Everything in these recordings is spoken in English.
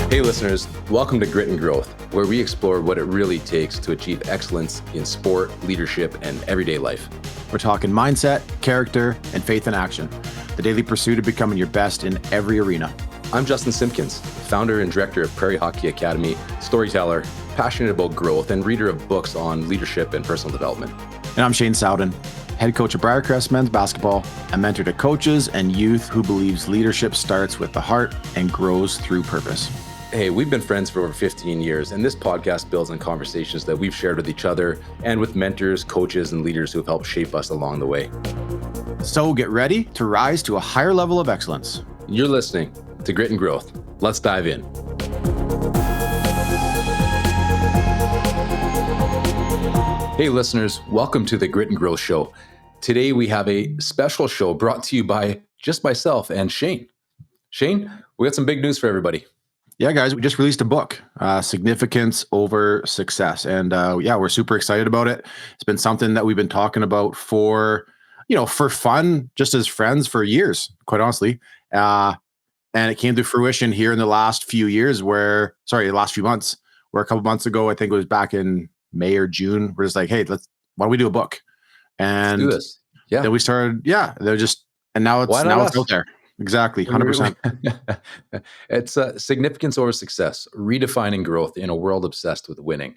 Hey listeners, welcome to Grit and Growth, where we explore what it really takes to achieve excellence in sport, leadership, and everyday life. We're talking mindset, character, and faith in action. The daily pursuit of becoming your best in every arena. I'm Justin Simpkins, founder and director of Prairie Hockey Academy, storyteller, passionate about growth, and reader of books on leadership and personal development. And I'm Shane Sowden, head coach of Briarcrest men's basketball, a mentor to coaches and youth who believes leadership starts with the heart and grows through purpose. Hey, we've been friends for over 15 years, and this podcast builds on conversations that we've shared with each other and with mentors, coaches, and leaders who have helped shape us along the way. So get ready to rise to a higher level of excellence. You're listening to Grit and Growth. Let's dive in. Hey listeners, welcome to the Grit and Growth Show. Today we have a special show brought to you by just myself and Shane. Shane, we got some big news for everybody. Yeah, guys, we just released a book, Significance Over Success. And we're super excited about it. It's been something that we've been talking about for fun, just as friends for years, quite honestly. And it came to fruition here in the last few months, where a couple months ago, I think it was back in May or June, we're just like, hey, why don't we do a book? And let's do this. Yeah. Then we started, and now it's out there. Exactly, 100%. It's significance over success, redefining growth in a world obsessed with winning.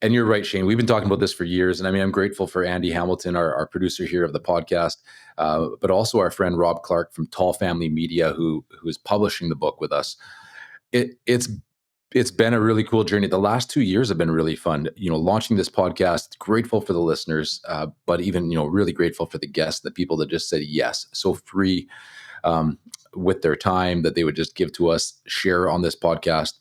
And you're right, Shane. We've been talking about this for years. And I mean, I'm grateful for Andy Hamilton, our producer here of the podcast, but also our friend Rob Clark from Tall Family Media, who is publishing the book with us. It's been a really cool journey. The last 2 years have been really fun. Launching this podcast, grateful for the listeners, but even, really grateful for the guests, the people that just said yes, so free with their time that they would just give to us, share on this podcast.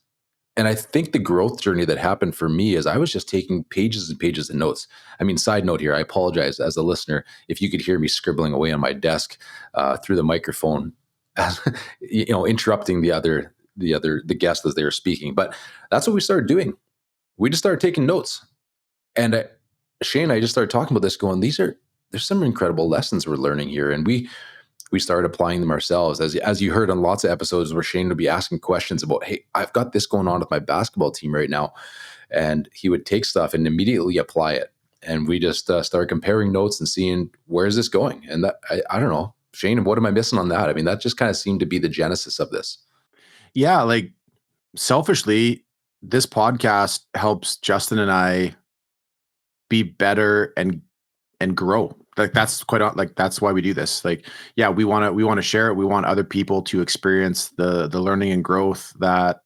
And I think the growth journey that happened for me is I was just taking pages and pages of notes. I mean, side note here, I apologize as a listener if you could hear me scribbling away on my desk through the microphone, as interrupting the guests as they were speaking. But that's what we started doing. We just started taking notes. And Shane and I just started talking about this, going, there's some incredible lessons we're learning here. And we started applying them ourselves. As you heard on lots of episodes where Shane would be asking questions about, hey, I've got this going on with my basketball team right now. And he would take stuff and immediately apply it. And we just started comparing notes and seeing, where's this going? And that, I don't know, Shane, what am I missing on that? I mean, that just kind of seemed to be the genesis of this. Yeah, like selfishly, this podcast helps Justin and I be better and grow. Like that's that's why we do this. Like, yeah, we want to share it. We want other people to experience the learning and growth that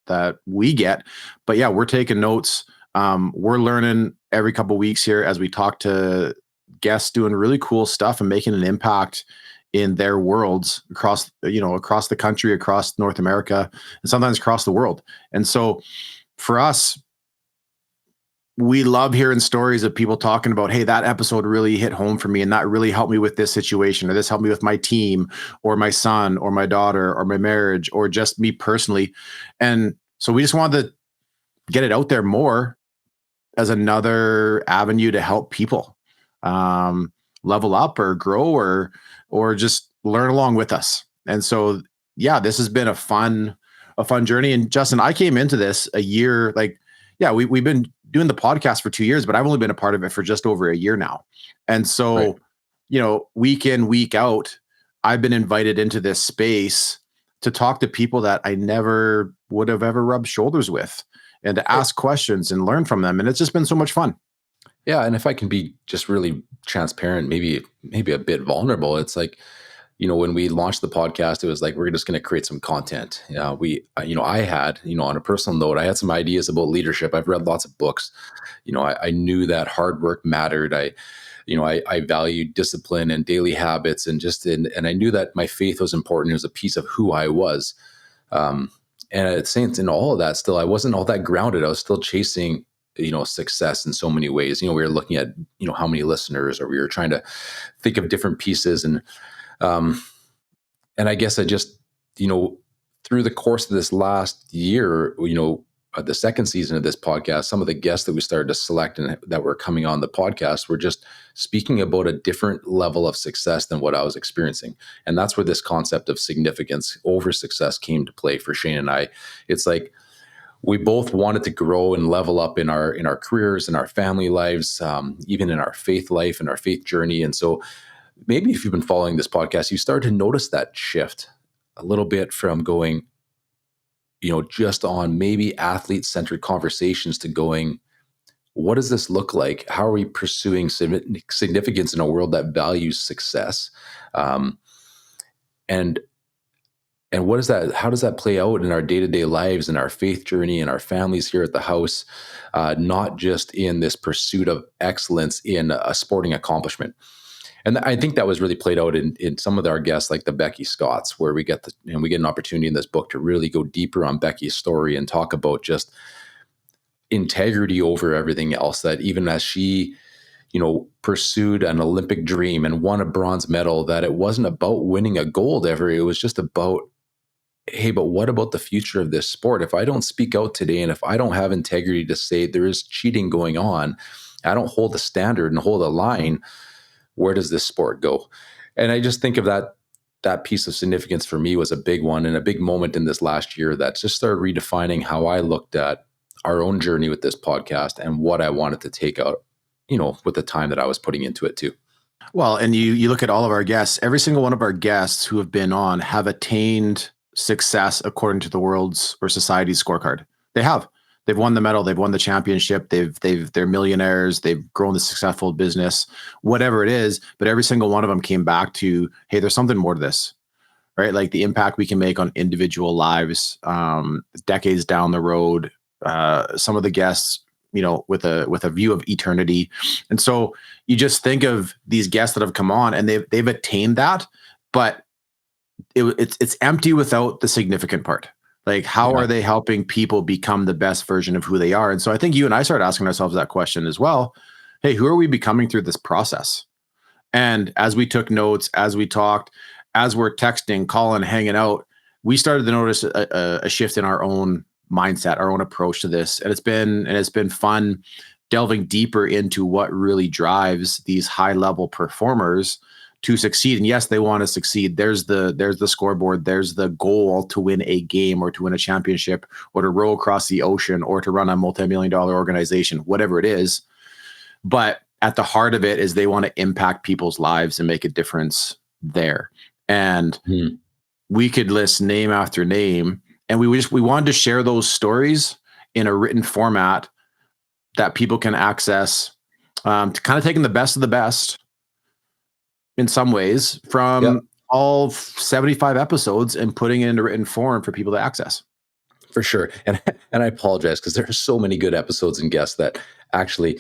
we get. But yeah, we're taking notes. We're learning every couple of weeks here as we talk to guests doing really cool stuff and making an impact in their worlds across the country, across North America, and sometimes across the world. And so for us, we love hearing stories of people talking about, hey, that episode really hit home for me, and that really helped me with this situation, or this helped me with my team, or my son, or my daughter, or my marriage, or just me personally. And so we just wanted to get it out there more as another avenue to help people level up or grow or just learn along with us. And so, yeah, this has been a fun journey. And Justin, I came into this a year, we've been doing the podcast for 2 years, but I've only been a part of it for just over a year now. And so, right, week in, week out, I've been invited into this space to talk to people that I never would have ever rubbed shoulders with, and to ask questions and learn from them. And it's just been so much fun. Yeah. And if I can be just really transparent, maybe a bit vulnerable, it's like, when we launched the podcast, it was like, we're just going to create some content. I had, on a personal note, I had some ideas about leadership. I've read lots of books. I knew that hard work mattered. I valued discipline and daily habits, and I knew that my faith was important. It was a piece of who I was. And at the same time, in all of that, still, I wasn't all that grounded. I was still chasing success in so many ways. We were looking at, how many listeners, or we were trying to think of different pieces. And I guess I just, through the course of this last year, the second season of this podcast, some of the guests that we started to select and that were coming on the podcast were just speaking about a different level of success than what I was experiencing. And that's where this concept of significance over success came to play for Shane and I. It's like we both wanted to grow and level up in our careers, in our family lives, even in our faith life and our faith journey. And so maybe if you've been following this podcast, you start to notice that shift a little bit from going, just on maybe athlete-centered conversations to going, what does this look like? How are we pursuing significance in a world that values success? Um, and and what is that? How does that play out in our day-to-day lives, in our faith journey, in our families here at the house? Not just in this pursuit of excellence in a sporting accomplishment. And I think that was really played out in some of our guests, like the Becky Scotts, where we get an opportunity in this book to really go deeper on Becky's story and talk about just integrity over everything else. That even as she, pursued an Olympic dream and won a bronze medal, that it wasn't about winning a gold ever. It was just about, hey, but what about the future of this sport? If I don't speak out today and if I don't have integrity to say there is cheating going on, I don't hold the standard and hold a line, where does this sport go? And I just think of that piece of significance for me was a big one and a big moment in this last year that just started redefining how I looked at our own journey with this podcast and what I wanted to take out, with the time that I was putting into it too. Well, and you look at all of our guests, every single one of our guests who have been on have attained success according to the world's or society's scorecard. They have. They've won the medal, they've won the championship, they're millionaires, they've grown a successful business, whatever it is, but every single one of them came back to, hey, there's something more to this. Right? Like the impact we can make on individual lives, decades down the road. Some of the guests, with a view of eternity. And so you just think of these guests that have come on and they've attained that, but it's empty without the significant part. Like, how are they helping people become the best version of who they are? And so I think you and I started asking ourselves that question as well. Hey, who are we becoming through this process? And as we took notes, as we talked, as we're texting, calling, hanging out, we started to notice a shift in our own mindset, our own approach to this. And it's been fun delving deeper into what really drives these high level performers to succeed. And yes, they want to succeed. There's the scoreboard. There's the goal to win a game or to win a championship or to row across the ocean or to run a multi-million-dollar organization, whatever it is. But at the heart of it is they want to impact people's lives and make a difference there. And we could list name after name. And we wanted to share those stories in a written format that people can access, to kind of taking the best of the best in some ways from all 75 episodes and putting it into written form for people to access. For sure. And I apologize because there are so many good episodes and guests that actually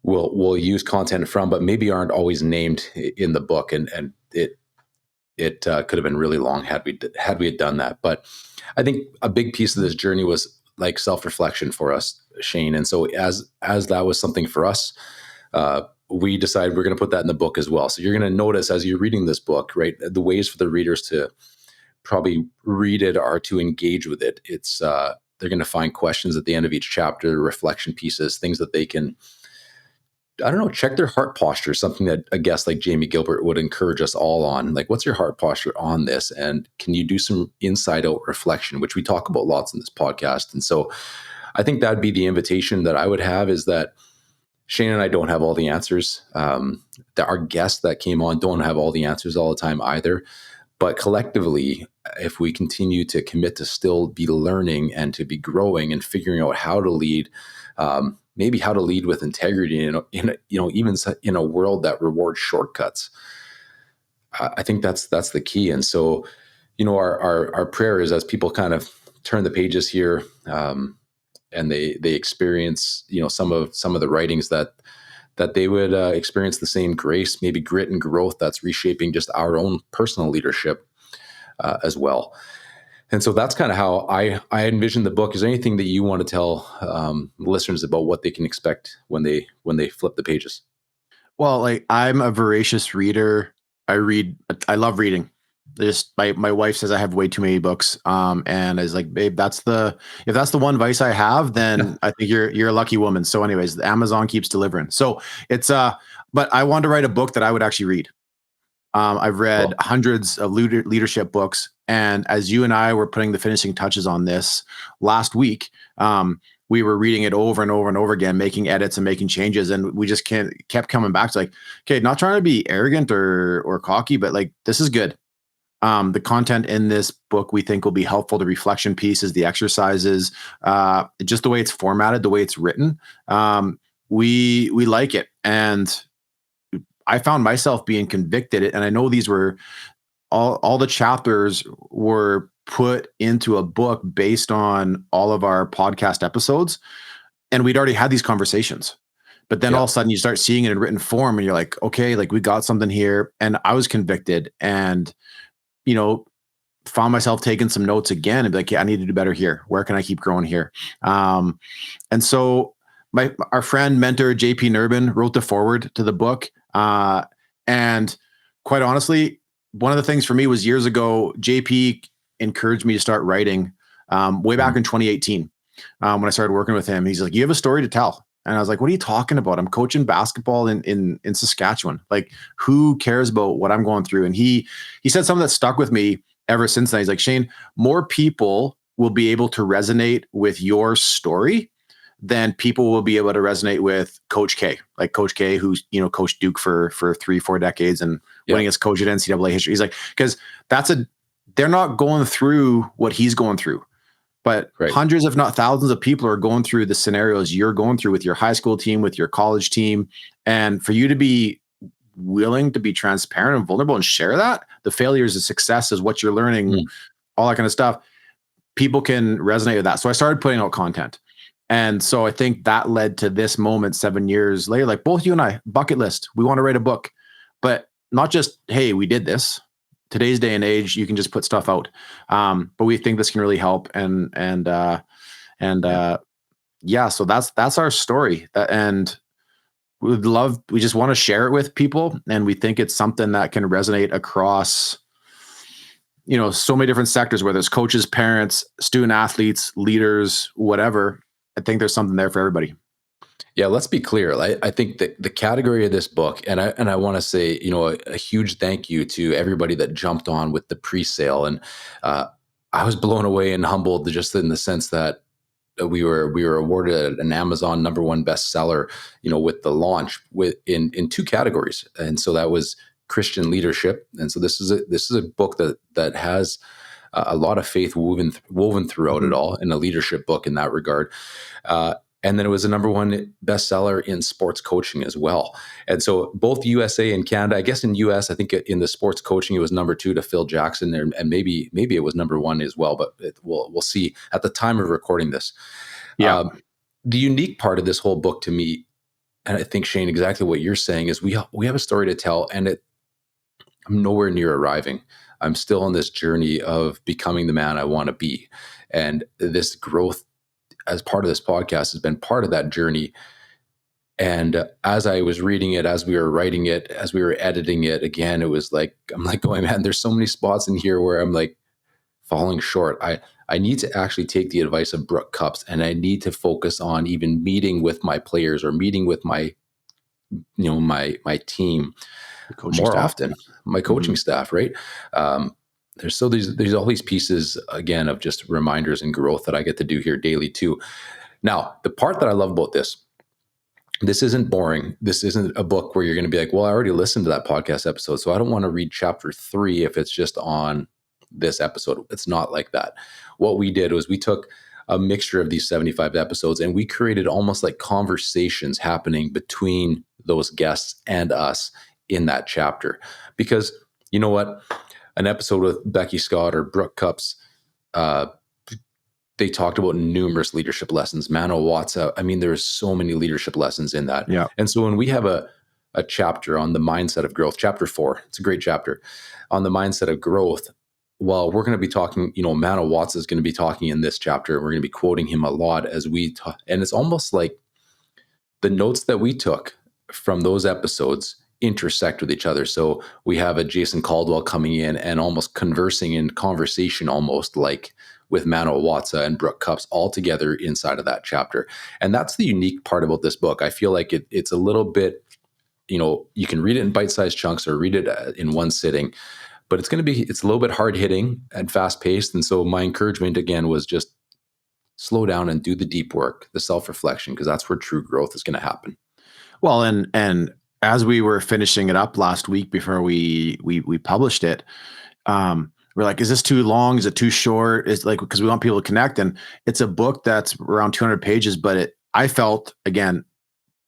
we'll use content from, but maybe aren't always named in the book. And it could have been really long had we had done that. But I think a big piece of this journey was like self-reflection for us, Shane. And so as that was something for us, we decided we're going to put that in the book as well. So you're going to notice as you're reading this book, right, the ways for the readers to probably read it are to engage with it. It's they're going to find questions at the end of each chapter, reflection pieces, things that they can, check their heart posture, something that a guest like Jamie Gilbert would encourage us all on. Like, what's your heart posture on this? And can you do some inside out reflection, which we talk about lots in this podcast. And so I think that'd be the invitation that I would have, is that Shane and I don't have all the answers. That our guests that came on don't have all the answers all the time either. But collectively, if we continue to commit to still be learning and to be growing and figuring out how to lead, maybe how to lead with integrity in even in a world that rewards shortcuts, I think that's the key. And so, our prayer is as people kind of turn the pages here, and they experience, some of the writings that they would experience the same grace, maybe grit and growth that's reshaping just our own personal leadership as well. And so that's kind of how I envision the book. Is there anything that you want to tell listeners about what they can expect when they flip the pages? Well, like, I'm a voracious reader. I love reading. Just my wife says I have way too many books. And is like, babe, if that's the one vice I have, then I think you're a lucky woman. So anyways, Amazon keeps delivering. So it's but I wanted to write a book that I would actually read. I've read Cool. hundreds of leadership books, and as you and I were putting the finishing touches on this last week, we were reading it over and over and over again, making edits and making changes, and we just kept coming back to like, okay, not trying to be arrogant or cocky, but like this is good. The content in this book we think will be helpful. The reflection pieces, the exercises, just the way it's formatted, the way it's written. We like it, and I found myself being convicted. And I know these were all the chapters were put into a book based on all of our podcast episodes. And we'd already had these conversations. But then all of a Yeah. sudden you start seeing it in written form and you're like, okay, like we got something here. And I was convicted and, you know, found myself taking some notes again and be like, yeah, I need to do better here. Where can I keep growing here? And so our friend, mentor, JP Nurbin wrote the foreword to the book. And quite honestly, one of the things for me was years ago, JP encouraged me to start writing way back in 2018 when I started working with him. He's like, you have a story to tell. And I was like, what are you talking about? I'm coaching basketball in Saskatchewan. Like, who cares about what I'm going through? And he said something that stuck with me ever since then. He's like, Shane, more people will be able to resonate with your story than people will be able to resonate with Coach K, like Coach K, who's, you know, coached Duke for 3-4 decades and winning as coach at NCAA history. He's like, because they're not going through what he's going through, but Right. hundreds, if not thousands of people are going through the scenarios you're going through with your high school team, with your college team. And for you to be willing to be transparent and vulnerable and share that, the failures, the successes, what you're learning, all that kind of stuff, people can resonate with that. So I started putting out content. And so I think that led to this moment 7 years later, like both you and I, bucket list, we want to write a book, but not just, hey, we did this. Today's day and age, you can just put stuff out. But we think this can really help. Yeah, so that's our story. And we just want to share it with people. And we think it's something that can resonate across, you know, so many different sectors, whether it's coaches, parents, student athletes, leaders, whatever. I think there's something there for everybody. Yeah, let's be clear. I think that the category of this book, and I want to say, you know, a huge thank you to everybody that jumped on with the pre-sale, and I was blown away and humbled just in the sense that we were awarded an Amazon #1 bestseller, you know, with the launch in two categories, and so that was Christian leadership, and so this is a book that has a lot of faith woven throughout it all, and a leadership book in that regard. And then it was a #1 bestseller in sports coaching as well. And so both USA and Canada, I guess in US, I think in the sports coaching, it was #2 to Phil Jackson there. And maybe it was #1 as well, but we'll see at the time of recording this. Yeah. The unique part of this whole book to me, and I think Shane, exactly what you're saying is we have a story to tell, and I'm nowhere near arriving. I'm still on this journey of becoming the man I want to be. And this growth as part of this podcast has been part of that journey. And as I was reading it, as we were writing it, as we were editing it, again, it was like, I'm like going, man, there's so many spots in here where I'm like falling short. I need to actually take the advice of Brooke Cups, and I need to focus on even meeting with my players or meeting with my, you know, my team Coaching more staff. often, my coaching staff, right? There's all these pieces again of just reminders and growth that I get to do here daily too. Now, the part that I love about this isn't boring. This isn't a book where you're going to be like, well, I already listened to that podcast episode, so I don't want to read chapter 3 if it's just on this episode. It's not like that. What we did was we took a mixture of these 75 episodes and we created almost like conversations happening between those guests and us in that chapter. Because you know what? An episode with Becky Scott or Brooke Cups, they talked about numerous leadership lessons. Mano Watts, I mean, there's so many leadership lessons in that. Yeah. And so when we have a chapter on the mindset of growth, chapter 4, it's a great chapter on the mindset of growth. Well, we're going to be talking, you know, Mano Watts is going to be talking in this chapter. We're going to be quoting him a lot as we talk. And it's almost like the notes that we took from those episodes intersect with each other. So we have a Jason Caldwell coming in and almost conversing in conversation, almost like with Mano Watsa and Brooke Cups all together inside of that chapter. And that's the unique part about this book. I feel like it's a little bit, you can read it in bite-sized chunks or read it in one sitting, but it's a little bit hard hitting and fast paced. And so my encouragement again was just slow down and do the deep work, the self-reflection, because that's where true growth is going to happen. Well, and as we were finishing it up last week before we published it, we're like, is this too long? Is it too short? It's like, because we want people to connect, and it's a book that's around 200 pages, but I felt again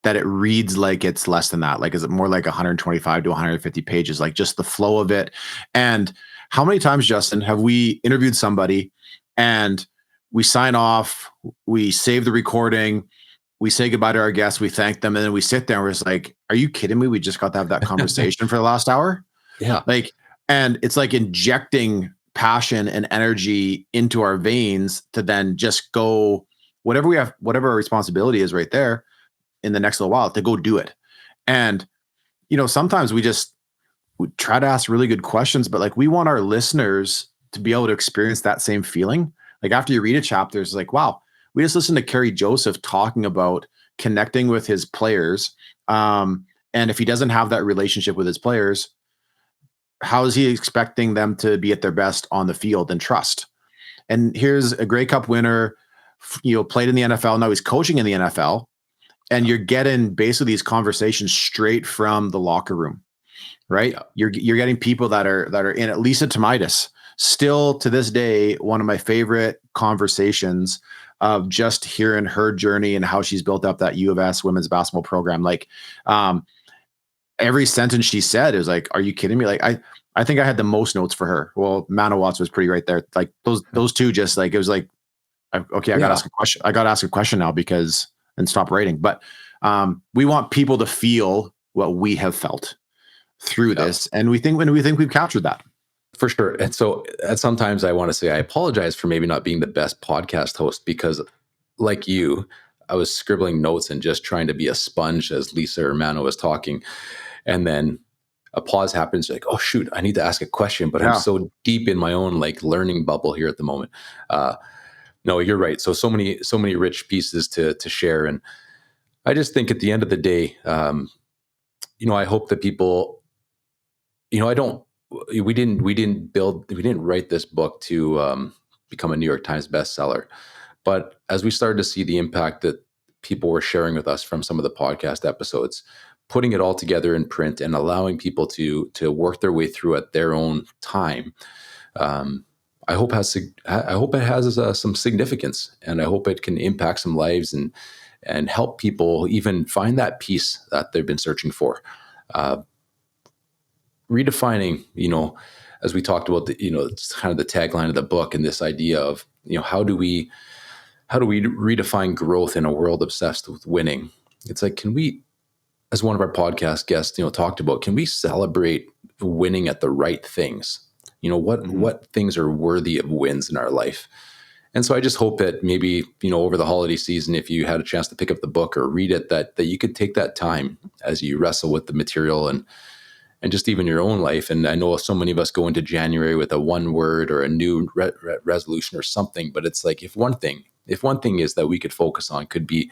that it reads like it's less than that. Like, is it more like 125 to 150 pages? Like just the flow of it. And how many times, Justin, have we interviewed somebody and we sign off, we save the recording, we say goodbye to our guests, we thank them, and then we sit there and we're just like, are you kidding me? We just got to have that conversation for the last hour? Yeah. Like, and it's like injecting passion and energy into our veins to then just go whatever our responsibility is right there in the next little while to go do it. And, sometimes we try to ask really good questions, but like we want our listeners to be able to experience that same feeling. Like after you read a chapter, it's like, wow, we just listened to Kerry Joseph talking about connecting with his players. And if he doesn't have that relationship with his players, how is he expecting them to be at their best on the field and trust? And here's a Grey Cup winner, played in the NFL. Now he's coaching in the NFL. And you're getting basically these conversations straight from the locker room, right? Yeah. You're getting people that are in it. Lisa Tomaitis, still to this day, one of my favorite conversations of just hearing her journey and how she's built up that U of S women's basketball program. Like every sentence she said, it was like, are you kidding me? Like I think I had the most notes for her. Well, Mana Watts was pretty right there. Like those two, just like, it was like, okay, I got to ask a question. I got to ask a question now and stop writing. But we want people to feel what we have felt through this. And we think we've captured that. For sure. And so sometimes I want to say I apologize for maybe not being the best podcast host, because like you, I was scribbling notes and just trying to be a sponge as Lisa or Mano was talking. And then a pause happens, like, oh shoot, I need to ask a question, but I'm so deep in my own like learning bubble here at the moment. No, you're right. So many rich pieces to share. And I just think at the end of the day, I hope that people, we didn't write this book to become a New York Times bestseller. But as we started to see the impact that people were sharing with us from some of the podcast episodes, putting it all together in print and allowing people to work their way through at their own time, I hope it has some significance, and I hope it can impact some lives and help people even find that peace that they've been searching for. Redefining, as we talked about, it's kind of the tagline of the book, and this idea of, how do we redefine growth in a world obsessed with winning? It's like, can we, as one of our podcast guests, talked about, can we celebrate winning at the right things? What things are worthy of wins in our life? And so I just hope that maybe, over the holiday season, if you had a chance to pick up the book or read it, that you could take that time as you wrestle with the material and just even your own life. And I know so many of us go into January with a one word or a new resolution or something, but it's like, if one thing is that we could focus on could be,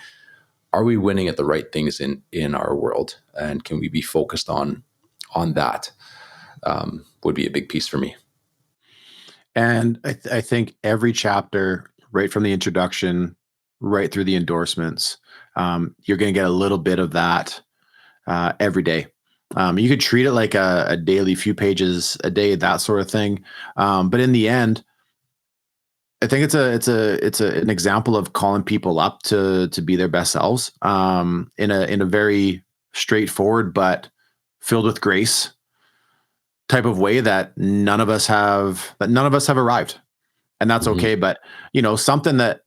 are we winning at the right things in our world? And can we be focused on that? Would be a big piece for me. And I think every chapter, right from the introduction, right through the endorsements, you're going to get a little bit of that every day. You could treat it like a daily, few pages a day, that sort of thing. But in the end, I think it's an example of calling people up to be their best selves in a very straightforward but filled with grace type of way that none of us have arrived, and that's okay. But something that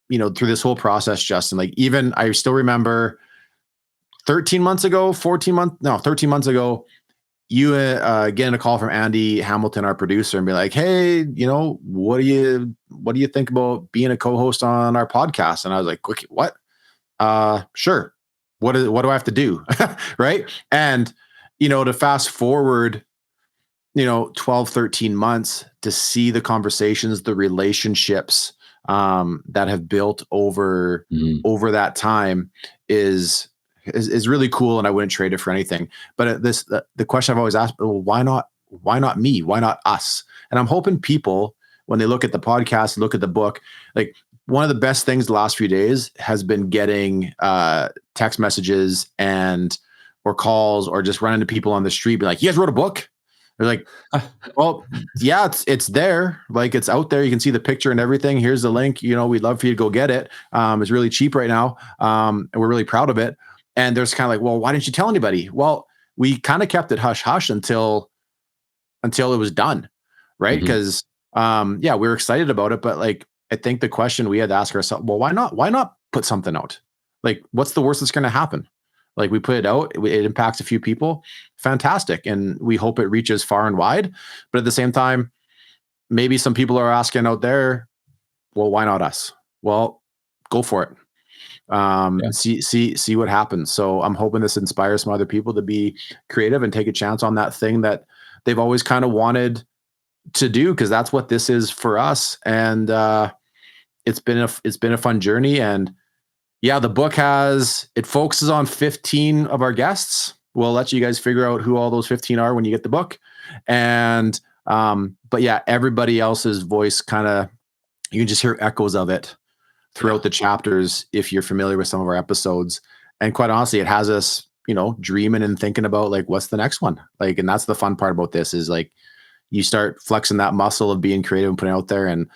through this whole process, Justin, like, even I still remember 13 months ago, you getting a call from Andy Hamilton, our producer, and be like, hey, what do you think about being a co-host on our podcast? And I was like, what? Sure. What do I have to do? Right. And to fast forward, 12, 13 months to see the conversations, the relationships that have built over that time is really cool. And I wouldn't trade it for anything. But the question I've always asked, well, why not me? Why not us? And I'm hoping people, when they look at the podcast, look at the book, like one of the best things the last few days has been getting text messages or calls, or just running to people on the street, be like, you guys wrote a book? They're like, well, yeah, it's there. Like, it's out there. You can see the picture and everything. Here's the link. We'd love for you to go get it. It's really cheap right now. And we're really proud of it. And there's kind of like, well, why didn't you tell anybody? Well, we kind of kept it hush hush until it was done. Right. Because we were excited about it. But like, I think the question we had to ask ourselves, well, why not put something out? Like, what's the worst that's going to happen? Like, we put it out, it impacts a few people. Fantastic. And we hope it reaches far and wide. But at the same time, maybe some people are asking out there, well, why not us? Well, go for it. See what happens. So I'm hoping this inspires some other people to be creative and take a chance on that thing that they've always kind of wanted to do, because that's what this is for us. And it's been a fun journey. And yeah, the book it focuses on 15 of our guests. We'll let you guys figure out who all those 15 are when you get the book. And, but yeah, everybody else's voice you can just hear echoes of it throughout the chapters if you're familiar with some of our episodes. And quite honestly, it has us, dreaming and thinking about like, what's the next one? Like, and that's the fun part about this is like, you start flexing that muscle of being creative and putting it out there. And,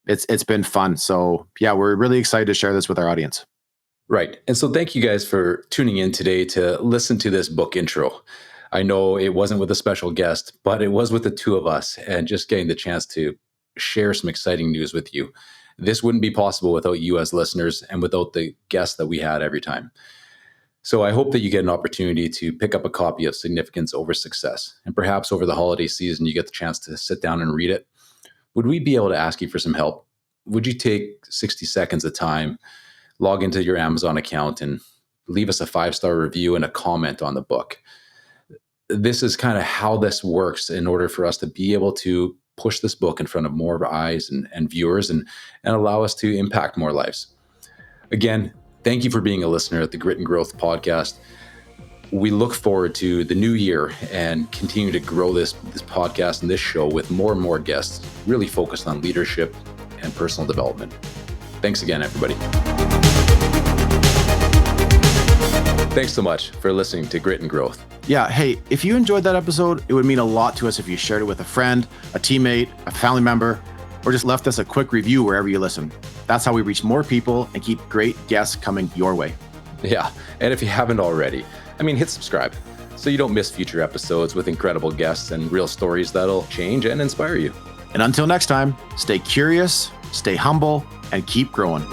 it's been fun. So yeah, we're really excited to share this with our audience. Right. And so thank you guys for tuning in today to listen to this book intro. I know it wasn't with a special guest, but it was with the two of us, and just getting the chance to share some exciting news with you. This wouldn't be possible without you as listeners and without the guests that we had every time. So I hope that you get an opportunity to pick up a copy of Significance Over Success, and perhaps over the holiday season, you get the chance to sit down and read it. Would we be able to ask you for some help? Would you take 60 seconds of time, log into your Amazon account, and leave us a 5-star review and a comment on the book? This is kind of how this works in order for us to be able to push this book in front of more eyes and viewers and allow us to impact more lives. Again, thank you for being a listener at the Grit and Growth podcast. We look forward to the new year and continue to grow this podcast and this show with more and more guests, really focused on leadership and personal development. Thanks again, everybody. Thanks so much for listening to Grit and Growth. Yeah. Hey, if you enjoyed that episode, it would mean a lot to us if you shared it with a friend, a teammate, a family member, or just left us a quick review wherever you listen. That's how we reach more people and keep great guests coming your way. Yeah. And if you haven't already, hit subscribe so you don't miss future episodes with incredible guests and real stories that'll change and inspire you. And until next time, stay curious, stay humble, and keep growing.